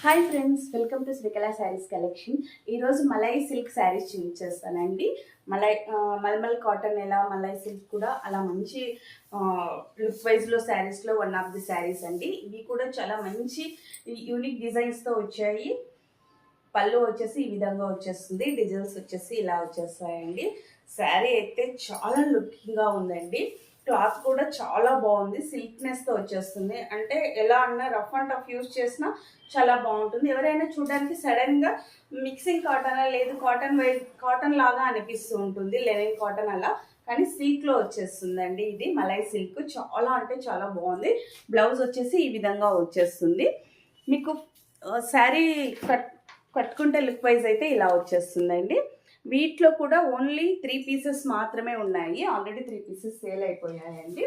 Hi friends, welcome to Srikala saris collection. ఈరోజు malai silk saris చూపించేస్తానండి. Mulmul cotton ఎలా, malai silk కూడా అలా మంచి లుక్ వైజ్లో శారీస్లో వన్ ఆఫ్ ది శారీస్ అండి. ఇవి కూడా చాలా మంచి యూనిక్ డిజైన్స్తో వచ్చాయి. పళ్ళు వచ్చేసి ఈ విధంగా వచ్చేస్తుంది, డిజైన్స్ వచ్చేసి ఇలా వచ్చేస్తాయండి. శారీ అయితే చాలా లుకింగ్గా ఉందండి. క్లాత్ కూడా చాలా బాగుంది, సిల్క్నెస్తో వచ్చేస్తుంది. అంటే ఎలా అన్నా రఫ్ అండ్ టఫ్ యూజ్ చేసినా చాలా బాగుంటుంది. ఎవరైనా చూడడానికి సడన్గా మిక్సింగ్ కాటన్ లేదు కాటన్ లాగా అనిపిస్తూ ఉంటుంది, లెనిన్ కాటన్ అలా. కానీ సిల్క్లో వచ్చేస్తుందండి. ఇది మలై సిల్క్ చాలా అంటే చాలా బాగుంది. బ్లౌజ్ వచ్చేసి ఈ విధంగా వచ్చేస్తుంది. మీకు శారీ కట్టుకుంటే లుక్ వైజ్ అయితే ఇలా వచ్చేస్తుందండి. వీటిలో కూడా ఓన్లీ 3 పీసెస్ మాత్రమే ఉన్నాయి. ఆల్రెడీ 3 పీసెస్ సేల్ అయిపోయాయండి.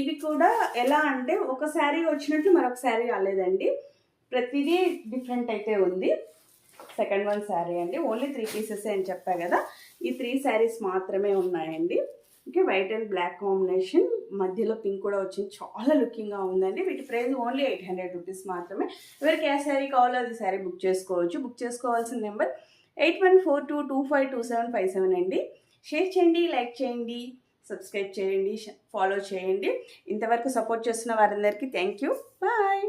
ఇవి కూడా ఎలా అంటే ఒక శారీ వచ్చినట్లు మరొక శారీ రాలేదండి. ప్రతిదీ డిఫరెంట్ అయితే ఉంది. సెకండ్ వన్ శారీ అండి. ఓన్లీ 3 పీసెస్ అని చెప్పా కదా, ఈ 3 శారీస్ మాత్రమే ఉన్నాయండి. Okay, white and black combination, మధ్యలో పింక్ కూడా వచ్చింది. చాలా లుకింగ్గా ఉందండి. వీటి ప్రైస్ ఓన్లీ 800 రూపీస్ మాత్రమే. ఎవరికి ఏ శారీ కావాలో అది శారీ బుక్ చేసుకోవచ్చు. బుక్ చేసుకోవాల్సిన నెంబర్ 8142252757 అండి. షేర్ చేయండి, లైక్ చేయండి, సబ్స్క్రైబ్ చేయండి, ఫాలో చేయండి. ఇంతవరకు సపోర్ట్ చేస్తున్న వారందరికీ థ్యాంక్ యూ. బాయ్.